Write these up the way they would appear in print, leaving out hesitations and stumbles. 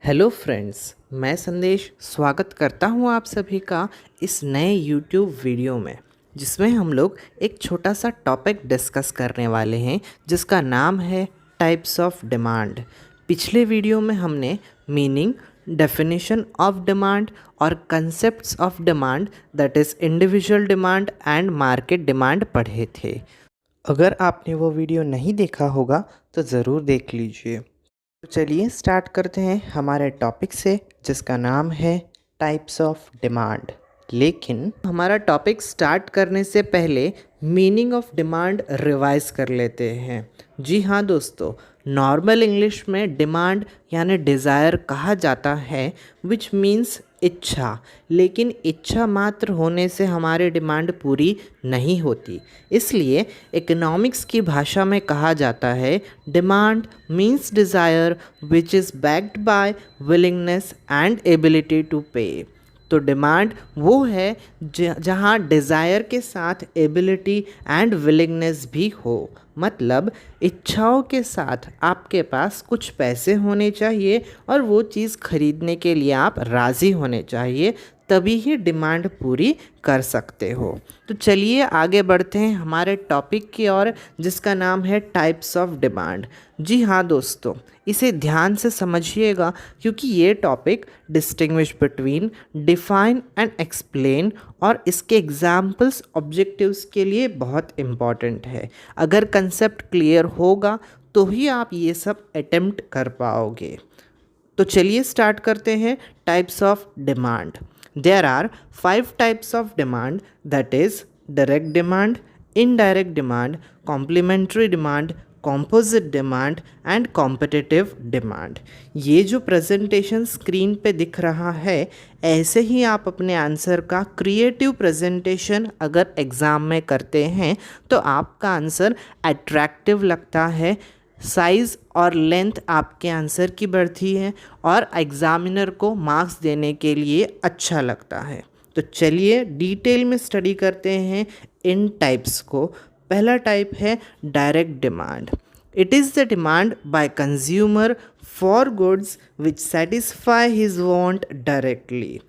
Hello friends, मैं संदेश स्वागत करता हूं आप सभी का इस नए यूट्यूब वीडियो में, जिसमें हम लोग एक छोटा सा टॉपिक डिस्कस करने वाले हैं जिसका नाम है टाइप्स ऑफ डिमांड। पिछले वीडियो में हमने मीनिंग, डेफिनेशन ऑफ डिमांड और concepts of demand that is individual demand and market demand पढ़े थे। अगर आपने वो वीडियो नहीं देखा होगा तो ज़रूर देख लीजिए। तो चलिए स्टार्ट करते हैं हमारे टॉपिक से, जिसका नाम है टाइप्स ऑफ डिमांड। लेकिन हमारा टॉपिक स्टार्ट करने से पहले मीनिंग ऑफ डिमांड रिवाइज कर लेते हैं। जी हाँ दोस्तों, नॉर्मल इंग्लिश में डिमांड यानी डिज़ायर कहा जाता है, विच मीन्स इच्छा। लेकिन इच्छा मात्र होने से हमारी डिमांड पूरी नहीं होती, इसलिए इकोनॉमिक्स की भाषा में कहा जाता है demand means desire which is backed by willingness and ability to pay. तो डिमांड वो है जहाँ डिज़ायर के साथ एबिलिटी एंड विलिंगनेस भी हो, मतलब इच्छाओं के साथ आपके पास कुछ पैसे होने चाहिए और वो चीज़ खरीदने के लिए आप राज़ी होने चाहिए, तभी ही डिमांड पूरी कर सकते हो। तो चलिए आगे बढ़ते हैं हमारे टॉपिक की ओर, जिसका नाम है टाइप्स ऑफ डिमांड। जी हाँ दोस्तों, इसे ध्यान से समझिएगा क्योंकि ये topic distinguish between define and explain और इसके एग्जाम्पल्स ऑब्जेक्टिव्स के लिए बहुत इम्पॉर्टेंट है। अगर कंसेप्ट क्लियर होगा तो ही आप ये सब अटेम्प्ट कर पाओगे। तो चलिए स्टार्ट करते हैं types of demand. There are 5 types of demand, that is direct demand, indirect demand, complementary demand, composite demand and competitive demand। ये जो प्रेजेंटेशन स्क्रीन पे दिख रहा है, ऐसे ही आप अपने आंसर का क्रिएटिव प्रेजेंटेशन अगर एग्ज़ाम में करते हैं तो आपका आंसर अट्रैक्टिव लगता है, साइज़ और लेंथ आपके आंसर की बढ़ती है और एग्ज़ामिनर को मार्क्स देने के लिए अच्छा लगता है। तो चलिए डिटेल में स्टडी करते हैं इन टाइप्स को। पहला टाइप है direct demand. It is the demand by consumer for goods which satisfy his want directly.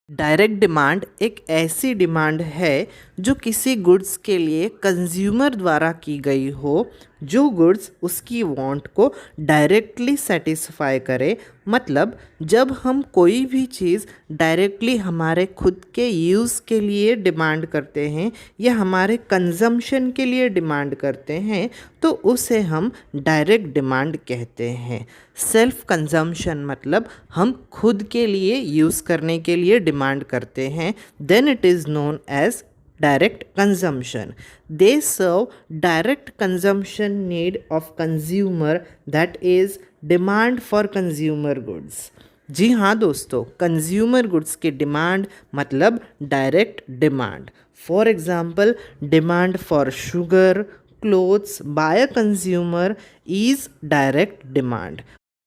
Direct demand एक ऐसी डिमांड है जो किसी गुड्स के लिए कंज्यूमर द्वारा की गई हो, जो गुड्स उसकी वांट को डायरेक्टली सेटिस्फाई करे। मतलब जब हम कोई भी चीज़ डायरेक्टली हमारे खुद के यूज़ के लिए डिमांड करते हैं या हमारे कंजम्पशन के लिए डिमांड करते हैं तो उसे हम डायरेक्ट डिमांड कहते हैं। सेल्फ कंजम्पशन मतलब हम खुद के लिए यूज़ करने के लिए डिमांड करते हैं, then it is known as direct consumption. They serve direct consumption need of consumer, that is demand for consumer goods। जी हाँ दोस्तों, कंज्यूमर गुड्स की डिमांड मतलब direct demand. For example, demand for sugar clothes by a consumer is direct demand.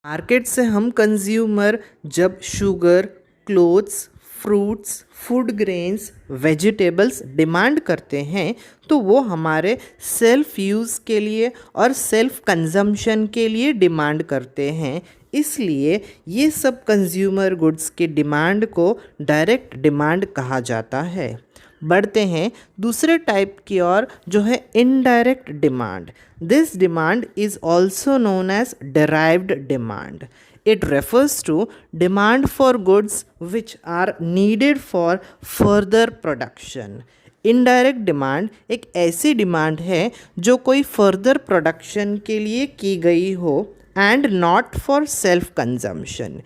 Market से हम consumer जब sugar, clothes, fruits, food grains, vegetables demand करते हैं तो वो हमारे सेल्फ यूज़ के लिए और सेल्फ कंजम्पशन के लिए डिमांड करते हैं। इसलिए ये सब कंज्यूमर गुड्स की डिमांड को डायरेक्ट डिमांड कहा जाता है। बढ़ते हैं दूसरे टाइप की ओर, जो है indirect demand. This demand is also known as derived demand. It refers to demand for goods which are needed for further production। Indirect demand एक ऐसी डिमांड है जो कोई फर्दर प्रोडक्शन के लिए की गई हो and not for self consumption.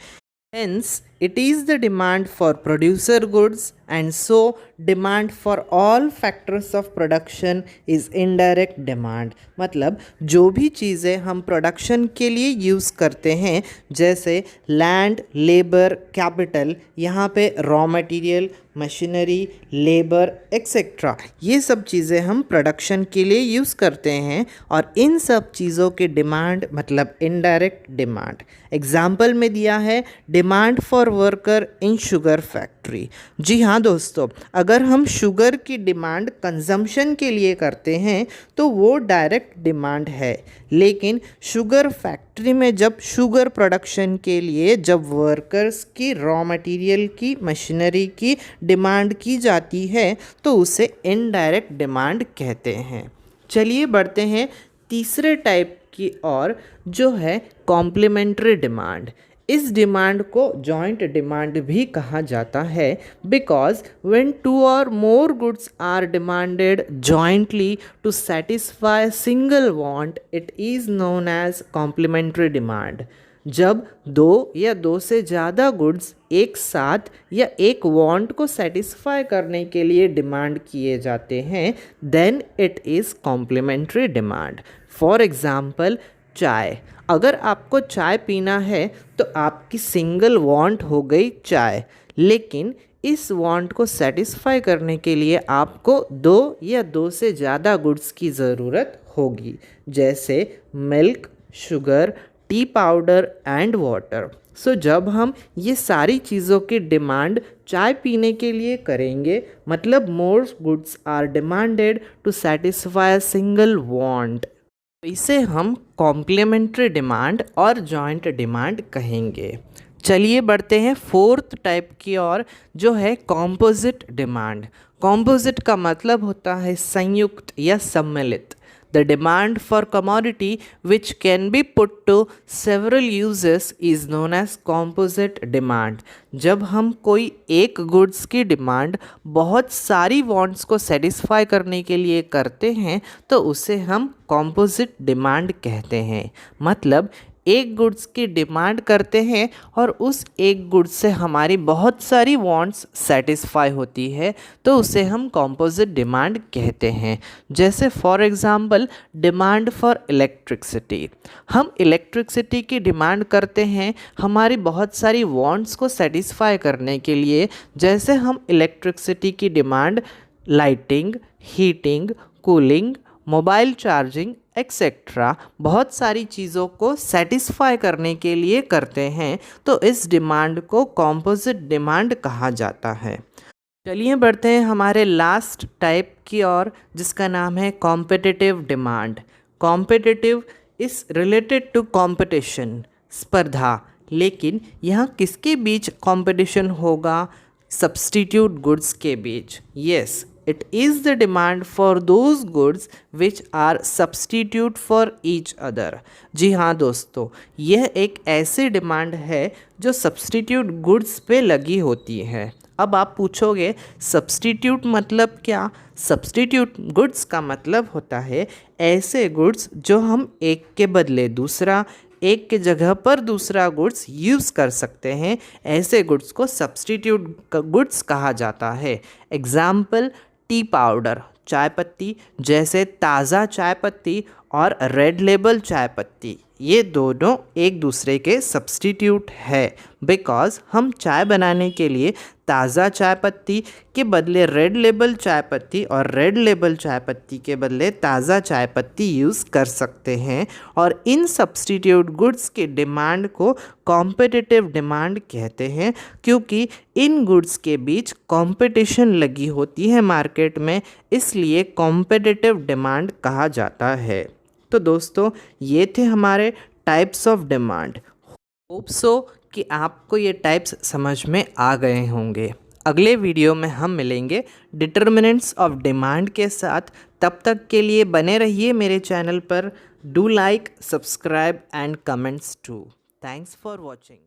Hence, it is the demand for producer goods and so demand for all factors of production is indirect demand। मतलब जो भी चीज़ें हम प्रोडक्शन के लिए यूज़ करते हैं, जैसे लैंड, लेबर, कैपिटल, यहाँ पे raw material, machinery, labour etcetera, ये सब चीज़ें हम प्रोडक्शन के लिए यूज़ करते हैं और इन सब चीज़ों की डिमांड मतलब इनडायरेक्ट डिमांड। एग्जाम्पल में दिया है demand for worker in sugar factory. जी हाँ हाँ दोस्तों, अगर हम शुगर की डिमांड कंजम्पशन के लिए करते हैं तो वो डायरेक्ट डिमांड है, लेकिन शुगर फैक्ट्री में जब शुगर प्रोडक्शन के लिए जब वर्कर्स की रॉ मटेरियल की मशीनरी की डिमांड की जाती है तो उसे इनडायरेक्ट डिमांड कहते हैं। चलिए बढ़ते हैं तीसरे टाइप की ओर, जो है कॉम्प्लीमेंट्री डिमांड। इस डिमांड को जॉइंट डिमांड भी कहा जाता है, बिकॉज व्हेन टू और more goods are demanded jointly to satisfy single want, it is known as complementary demand. जब दो या दो से ज़्यादा गुड्स एक साथ या एक वांट को सेटिस्फाई करने के लिए डिमांड किए जाते हैं, then it is complementary demand. For example, चाय। अगर आपको चाय पीना है तो आपकी सिंगल वांट हो गई चाय, लेकिन इस वांट को सेटिस्फाई करने के लिए आपको दो या दो से ज़्यादा गुड्स की ज़रूरत होगी, जैसे milk, sugar, tea powder and water. So जब हम ये सारी चीज़ों की डिमांड चाय पीने के लिए करेंगे, मतलब more goods are demanded to satisfy a single want, इसे हम कॉम्प्लीमेंट्री डिमांड और जॉइंट डिमांड कहेंगे। चलिए बढ़ते हैं फोर्थ टाइप की ओर, जो है कॉम्पोजिट डिमांड। कॉम्पोजिट का मतलब होता है संयुक्त या सम्मिलित। The demand for commodity which can be put to several uses is known as composite demand. जब हम कोई एक गुड्स की डिमांड बहुत सारी वांट्स को सेटिस्फाई करने के लिए करते हैं तो उसे हम कॉम्पोजिट डिमांड कहते हैं। मतलब एक गुड्स की डिमांड करते हैं और उस एक गुड्स से हमारी बहुत सारी वांट्स सेटिस्फाई होती है तो उसे हम कॉम्पोजिट डिमांड कहते हैं। जैसे for example, demand for electricity. हम इलेक्ट्रिसिटी की डिमांड करते हैं हमारी बहुत सारी वांट्स को सेटिस्फाई करने के लिए। जैसे हम इलेक्ट्रिसिटी की demand lighting, heating, cooling, mobile charging etcetera बहुत सारी चीज़ों को सेटिस्फाई करने के लिए करते हैं, तो इस डिमांड को कॉम्पोजिट डिमांड कहा जाता है। चलिए बढ़ते हैं हमारे लास्ट टाइप की ओर, जिसका नाम है competitive demand. Competitive is related to competition, स्पर्धा। लेकिन यहाँ किसके बीच कंपटीशन होगा? सब्स्टिट्यूट गुड्स के बीच। Yes, it is the demand for those goods which are substitute for each other। जी हाँ दोस्तों, यह एक ऐसी डिमांड है जो सब्स्टिट्यूट गुड्स पे लगी होती है। अब आप पूछोगे सब्स्टिट्यूट मतलब क्या? सब्स्टिट्यूट गुड्स का मतलब होता है ऐसे गुड्स जो हम एक के बदले दूसरा, एक के जगह पर दूसरा गुड्स यूज़ कर सकते हैं। ऐसे गुड्स को सब्स्टिट्यूट गुड्स कहा जाता है। एग्ज़ाम्पल, टी पाउडर, चाय पत्ती, जैसे ताज़ा चाय पत्ती और रेड लेबल चाय पत्ती, ये दोनों एक दूसरे के सब्स्टिट्यूट है, बिकॉज़ हम चाय बनाने के लिए ताज़ा चाय पत्ती के बदले रेड लेबल चाय पत्ती और रेड लेबल चाय पत्ती के बदले ताज़ा चाय पत्ती यूज़ कर सकते हैं। और इन सब्स्टिट्यूट गुड्स की डिमांड को कॉम्पिटिटिव डिमांड कहते हैं, क्योंकि इन गुड्स के बीच कंपटीशन लगी होती है मार्केट में, इसलिए कॉम्पिटिटिव डिमांड कहा जाता है। तो दोस्तों, ये थे हमारे types of demand. Hope so कि आपको ये टाइप्स समझ में आ गए होंगे। अगले वीडियो में हम मिलेंगे डिटर्मिनेंट्स ऑफ डिमांड के साथ। तब तक के लिए बने रहिए मेरे चैनल पर। Do like, subscribe and comments too. Thanks for watching.